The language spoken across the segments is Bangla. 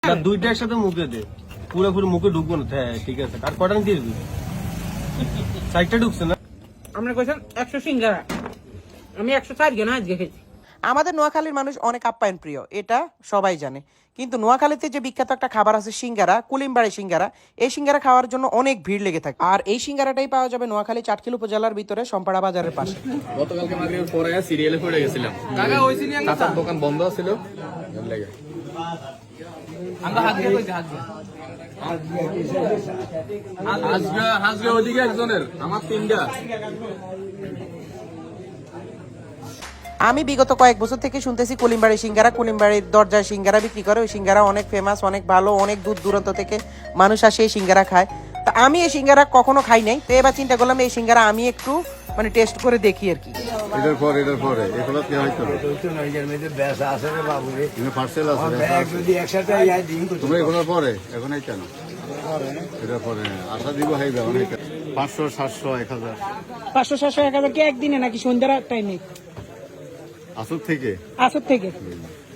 দুইটা একসাথে মুখে দে, পুরোপুরি মুখে ঢুকবো না। হ্যাঁ ঠিক আছে। আর কটা নিতে দিবি? সাইডটা ঢুকছে না। আমরা কইছেন 100 সিঙ্গারা, আমি 160 জন আজকে খেয়েছি। আমাদের নোয়াখালীর মানুষ অনেক আপ্যায়ন প্রিয়, এটা সবাই জানে। কিন্তু নোয়াখালীতে যে বিখ্যাত একটা খাবার আছে সিঙ্গারা, কুলিমবাড়ি সিঙ্গারা, এই সিঙ্গারা খাওয়ার জন্য অনেক ভিড় লেগে থাকে। আর এই সিঙ্গারাটাই পাওয়া যাবে নোয়াখালী চাটখিল উপজেলার ভিতরে সম্পাড়া বাজারের পাশে। গতকালকে মাগরিবের পরে সিরিয়ালে পড়ে গেছিলাম, কাকা হইছিল না, চাচার দোকান বন্ধ ছিল লাগে। আমরা হাজিরা কইছি, হাজরা ওদিকে একজনের, আমার তিনটা। আমি বিগত কয়েক বছর থেকে শুনতেছি কলিমবাড়ি সিঙ্গারা, কলিমবাড়ির দরজায় সিঙ্গারা বিক্রি করে। ওই সিঙ্গারা অনেক ফেমাস, অনেক ভালো, অনেক দূর দূরান্ত থেকে মানুষ আসে এই সিঙ্গারা খায়। তা আমি এই সিঙ্গারা কখনো খাই নাই, তো এবার চিন্তা করলাম এই সিঙ্গারা আমি একটু মানে টেস্ট করে দেখি আর কি। এটার পরে এগুলো কি হয়তো পার্সেল আছে তোমরা এগুলোর পরে এখন এই কেন এটার পরে আশা দিব হাইবে 500 700 1000 500 700 1000 কি একদিনে নাকি সন্ধ্যার টাইমে? আসর থেকে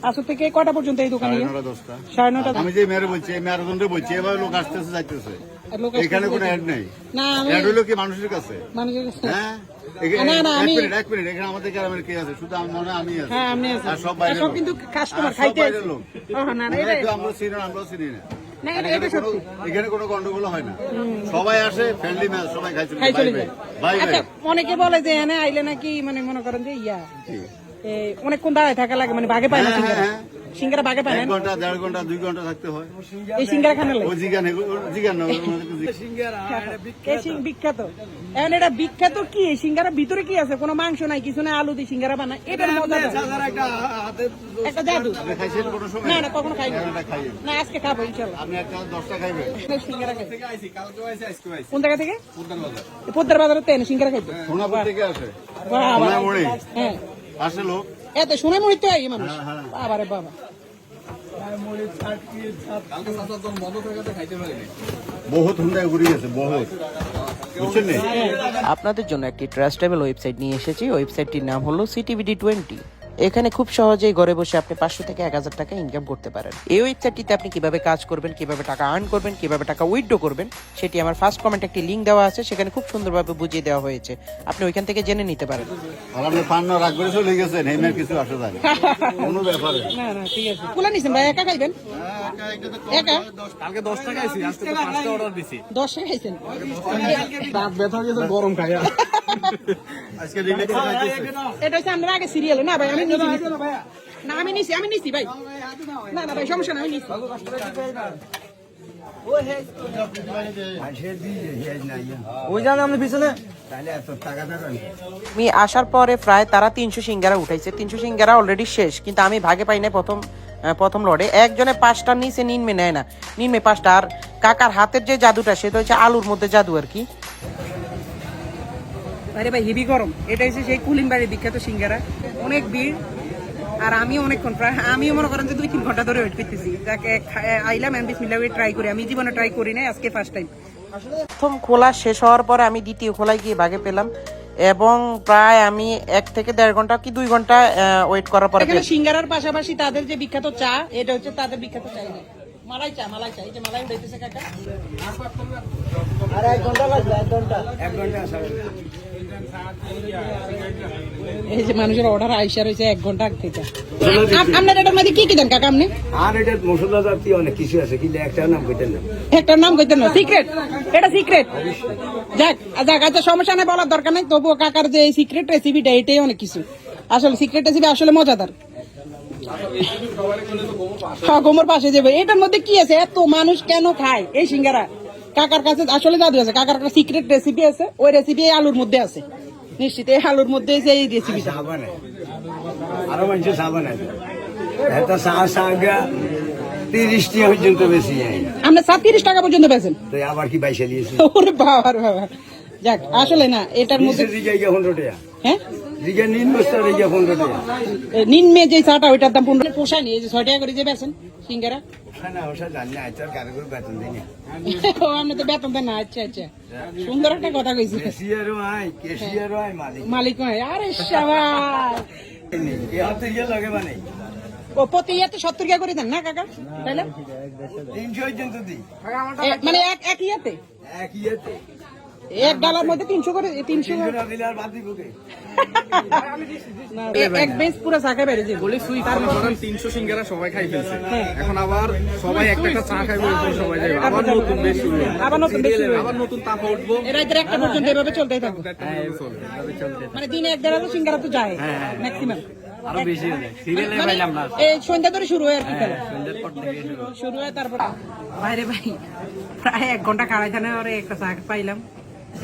আসর থেকে কটা পর্যন্ত এই দোকানে? 9:30 আমি যে মেরে বলছি এই মেরুদণ্ডে বলছি, এবার লোক আসতেছে যাইতেছে, এখানে কোনো অ্যাড নেই। না অ্যাড হলো কি মানুষের কাছে? হ্যাঁ এক মিনিট এখানে আমাদের গ্রামের কে আছে? শুধু আমি মনে আমি আছি। হ্যাঁ আপনি আছেন, আর সব বাইরে সব কিন্তু কাস্টমার খাইতে আছে। না না এটা আমরাও চিনি না। না এটা সত্যি, এখানে কোনো গন্ডগোল হয় না, সবাই আসে ফ্রেন্ডলি ম্যাচ, সবাই খাই চলে যায়। আচ্ছা অনেকে বলে যে এনে আইলে নাকি মানে মনে করেন যে অনেকক্ষণ দাঁড়ায় থাকা লাগে, মানে ভাগে পায় না সিঙ্গারা ভাগে পায় না। 1 ঘন্টা 1.5 ঘন্টা 2 ঘন্টা থাকতে হয় এই সিঙ্গারা খানা লাগে। ওই জিগান বিখ্যাত। এখন এটা বিখ্যাত কি? এই সিঙ্গারা ভিতরে কি আছে? কোনো মাংস নাই, কিছু নাই, আলু দিয়ে সিঙ্গারা বানায়। এটার মজা একটা জাদু। না না কখনো খাই না, আজকে খাবো ইনশাআল্লাহ। আপনি একটা 10টা খাইবেন সিঙ্গারা খাই। কোন জায়গা থেকে? পোদ্দার বাজারে তেন সিঙ্গারা খাইতো। সোনাপুর থেকে আসে। হ্যাঁ আসে লোক এত শুনে মরিত হয় এই মানুষ। বাবা রে বাবা, বহুত হুন্ডায় ঘুরে গেছে বহুত, বুঝছেন না? আপনাদের জন্য একটি ট্রাস্টেবল ওয়েবসাইট নিয়ে এসেছি। ওয়েবসাইটটির নাম হলো CTVD20। এখানে খুব সহজেই ঘরে বসে আপনি 500 থেকে 1000 টাকা ইনকাম করতে পারেন। এই ওয়েবসাইটটিতে আপনি কিভাবে কাজ করবেন, কিভাবে টাকা আর্ন করবেন, কিভাবে টাকা উইথড্র করবেন, সেটি আমার ফার্স্ট কমেন্টে একটি লিঙ্ক দেওয়া আছে, সেখানে খুব সুন্দরভাবে বুঝিয়ে দেওয়া হয়েছে। আপনি ওইখান থেকে জেনে নিতে পারেন। আর আপনি পান্ন রাগ করে চলে গেছেন, হেমের কিছু আসে যায় কোনো ব্যাপারে না না ঠিক আছে। কুলা নিছেন ভাই, একা খাইবেন? একা কালকে 10 টাকা আইছি, আজকে তো 5টা অর্ডার দিছি। 10 টাকা খাইছেন? দাঁত ব্যথা হয়ে গেছে, গরম খাইয়া আজকে রিলেক্স খাইতেছে। এটা হচ্ছে আমরা আগে সিরিয়ালে না ভাই, আমি নিছি না, আমি নিছি ভাই। না না ভাই সমস্যা না, আমি নিছি। আমি আসার পরে প্রায় তারা 300 সিঙ্গারা উঠাইছে। 300 সিঙ্গারা অলরেডি শেষ, কিন্তু আমি ভাগে পাই না। প্রথম লড়ে একজনে 5টা নিচে নিনমে নেয় না, নিনমে 5টা। আর কাকার হাতের যে জাদুটা, সেটা হচ্ছে আলুর মধ্যে জাদু আর কি। আরে ভাই হেভি গরম। এটা হচ্ছে সেই কুলিমবাড়ির বিখ্যাত সিঙ্গারা, অনেক ভিড়। আর আমিও অনেকক্ষণ, প্রায় আমিও মনে করেন যে 2-3 ঘন্টা ধরে ওয়েট করতেছি। তাকে আইলাম বিসমিল্লাহ ট্রাই করি। আমি জীবনে ট্রাই করি নাই, আজকে ফার্স্ট টাইম। প্রথম খোলা শেষ হওয়ার পরে আমি দ্বিতীয় খোলায় গিয়ে ভাগে পেলাম, এবং প্রায় আমি 1 থেকে 1.5 ঘন্টা কি 2 ঘন্টা ওয়েট করার পরে সিঙ্গারার পাশাপাশি তাদের যে বিখ্যাত চা, এটা হচ্ছে তাদের বিখ্যাত চা, মালাই চা। এই যে মালাই উঠাইতেছে কাকা। আর 1 ঘন্টা লাগবে, 1 ঘন্টা এই যে মানুষের অর্ডার আইসা রয়েছে 1 ঘন্টা আগে থেকে। আপনার এটার মধ্যে কি দেন কাকা আপনি? আর এটা মশলা জাতীয় অনেক কিছু আছে, কিন্তু একটার নাম কইতেন না। একটার নাম কইতেন না? সিক্রেট, এটা সিক্রেট। যাক আচ্ছা সমস্যা নাই, বলার দরকার নাই। তবুও কাকার যে সিক্রেট রেসিপিটা, এটাই অনেক কিছু। আসলে সিক্রেট রেসিপি আসলে মজাদার। গোমর পাশে যাবে। এটার মধ্যে কি আছে? এত মানুষ কেন খায় এই সিঙ্গারা? কাকার কাছে আসলে জাদু আছে, কাকার কাছে সিক্রেট রেসিপি আছে। ওই রেসিপি আলুর মধ্যে আছে, নিশ্চিত এই আলুর মধ্যে এই রেসিপিটা। আরো মানুষ সাবান আছে, এটা 30 টাকা পর্যন্ত বেশি। আমরা 30 টাকা পর্যন্ত বেচেন? তো আবার কি 22 লিয়েছি। ওরে বাবা রে বাবা। যাক আসলে না, এটার মধ্যে 15 টাকা। হ্যাঁ নিন বস্তা 15 টাকা। নিনমে যে চাটা, ওইটার দাম 15 পোষায় নি। এই যে 6 টাকা করে যে বেচেন সিঙ্গারা। ও আপনি তো বেতন দেন না? আচ্ছা সুন্দর একটা কথা কইছি। মালিক আরে শাবাশ। ও প্রতি ইয়াতে 70 টাকা করে দেন না কাকা তাইলে 300 পর্যন্ত দিই মানে এক ইয়াতে এক ইয়েতে এক ডালার মধ্যে 300 করে 300 না দিলে আর বাদ দিব কে এক বেঞ্চ পুরো চা খাই বেড়ে যাবে বলি সুই তার ধরেন 300 সিঙ্গারা সবাই খাই ফেলছে এখন আবার সবাই একটা একটা চা খাইবে এরপর সবাই যাবে আবার নতুন বেশ শুরু হবে। আবার নতুন বেশি আবার নতুন তাপ উঠবো রাতের একটা পর্যন্ত এভাবে চলতেই থাকবে চলবে মানে দিনে এক দেড় সিঙ্গারা তো যায় ম্যাক্সিমাম আরো বেশি হবে সিরিয়ালে পাইলাম না এই সন্ধ্যা ধরে শুরু হয় আর কি খেলা শুরু হয় তারপর বাইরে ভাই প্রায় 1 ঘন্টা খাড়াই থানে আর একটা চা পাইলাম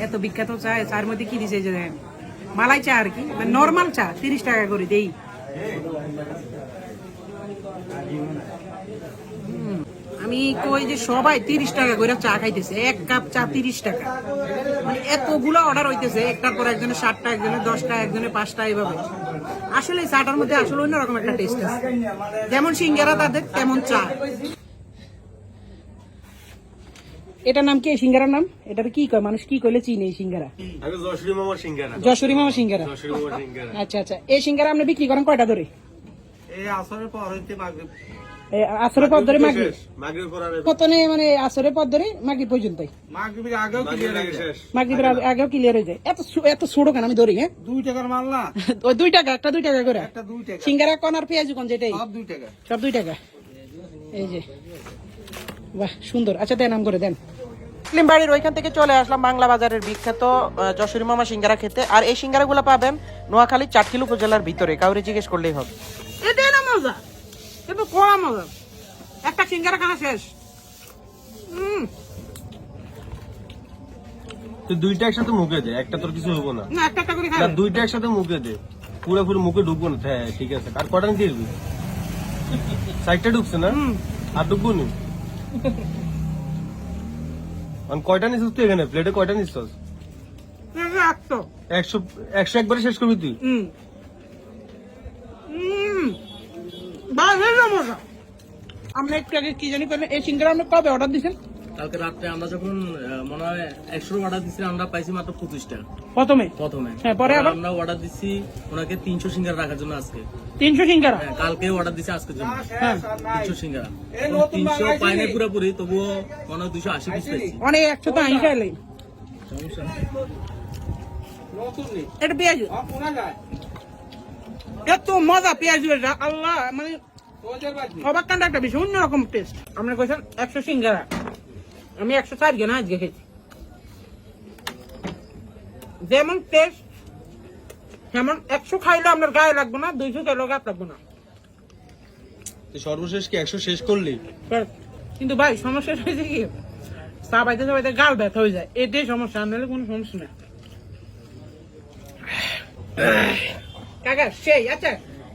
এত বিখ্যাত চা চার মধ্যে কি দিছে যে দেখেন মালাই চা আর কি মানে নরমাল চা 30 টাকা করে দেই আমি কই যে সবাই 30 টাকা করে চা খাইতেছে এক কাপ চা 30 টাকা মানে এতগুলো অর্ডার হইতেছে একটার পর একজনের 7টা একজনের 10টা একজনের 5টা এইভাবে আসলে এই চাটার মধ্যে আসলে অন্যরকম একটা টেস্ট আছে যেমন সিঙ্গারা তাদের তেমন চা এটার নাম কি এই সিঙ্গারার নাম এটার কি কয় মানুষ কি কইলে চিনে এই সিঙ্গারা আগে যশোরী মামার সিঙ্গারা যশোরী মামা সিঙ্গারা যশোরী মামার সিঙ্গারা আচ্ছা আচ্ছা এই সিঙ্গারা আপনি বিক্রি করেন কয়টা ধরে এই আসরের পর হইতে মাগরিব আসরের পর ধরে মাগরিব মাগরিব করার কতনে মানে আসরের পর ধরে মাগরিব পর্যন্তই মাগরিবের আগেও ক্লিয়ার হয়ে শেষ মাগরিবের আগেও ক্লিয়ার হয়ে যায় এত ছোট কেন আমি ধরি হ্যাঁ 2 টাকার মাল না ওই 2 টাকা একটা 2 টাকা করে একটা 2 টাকা সিঙ্গারা কোন আর পেঁয়াজ কোন যেটাই সব 2 টাকা সব 2 টাকা এই যে বাহ সুন্দর আচ্ছা দেন নাম করে দেন মুসলিম বাড়ির ওইখান থেকে চলে আসলাম বাংলা বাজারের বিখ্যাত যশোরী মামা সিঙ্গারা খেতে। আর এই সিঙ্গারাগুলো পাবেন নোয়াখালী চাটখিল উপজেলার ভিতরে, কাউরে জিজ্ঞেস করলেই হবে। এটাই না মজা এটা কোয়া মজা একটা সিঙ্গারা খানা শেষ তুই দুইটা একসাথে মুখে দে, একটা তোর কিছু হবো না। না একটা একটা করে না, খাবে দুইটা একসাথে মুখে দে, পুরোপুরি মুখে ঢুকবো না। হ্যাঁ ঠিক আছে। আর কটা নিতে দিবি? সাইডটা ঢুকছে না, আর ঢুকবো নি। কয়টা নিছিস তুই এখানে? প্লেটে কয়টা নিছিস? 100 একবারে শেষ করবি তুই? আমরা একটু আগে কি জানি এই সিঙ্গারা আমরা কবে অর্ডার দিয়েছেন? কালকে রাত্রে আমরা যখন মনে হয় 100 অর্ডার দিচ্ছি, আমরা পাইছি মাত্র 25 টাকা প্রথমে। হ্যাঁ, পরে আবার আমরা অর্ডার দিচ্ছি ওনাকে 300 সিঙ্গারা রাখার জন্য। আজকে 300 সিঙ্গারা, হ্যাঁ, কালকে অর্ডার দিচ্ছি আজকের জন্য। হ্যাঁ 300 সিঙ্গারা, 300 পাইনি পুরোপুরি, তবুও মনে হয় 280 পিস পাইছি। অনেক 100 তো আই খাইলে এটা পেঁয়াজ এত মজা পেঁয়াজ, আল্লাহ মানে অবাক কাণ্ড একটা বিষয়, অন্যরকম টেস্ট। আপনার কইছেন 100 সিঙ্গারা, আমি 104 কেনা আজকে খেয়েছি। যেমন টেস্ট যেমন 100 খাইলে আপনার গায়ে লাগবে না, 200 খাইলেও গায়ে লাগবে না। সর্বশেষ কি 100 শেষ করলি? কিন্তু ভাই সমস্যা হয়েছে কি, চাবাইতে চাবাইতে গাল ব্যথা হয়ে যায়, এটাই সমস্যা, নাহলে কোনো সমস্যা না। কাকা সেই আচ্ছা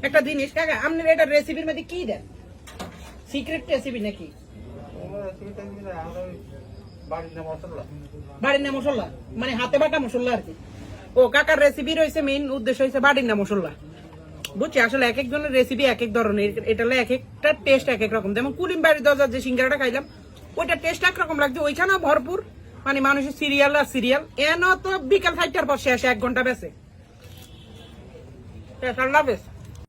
একটা জিনিস কাকা, আপনার এটা রেসিপির মধ্যে কি দেন? সিক্রেট রেসিপি নাকি? বাড়ির না মশলা, মানে হাতে বাটা মশলা আর কি। ও কাকার রেসিপি রয়েছে, মেইন উদ্দেশ্য হয়েছে বাড়ির না মশলা। বুঝছি, আসলে এক একজনের রেসিপি এক এক ধরনের, এটা এক একটা টেস্ট এক এক রকম। যেমন কুলিম বাড়ির দরজার যে সিঙ্গারাটা খাইলাম, ওইটা টেস্ট একরকম লাগছে, ওইখানেও ভরপুর মানে মানুষের সিরিয়াল আর সিরিয়াল। এন তো বিকাল 5টার পর শেষ, 1 ঘন্টা বেঁচে বেশ।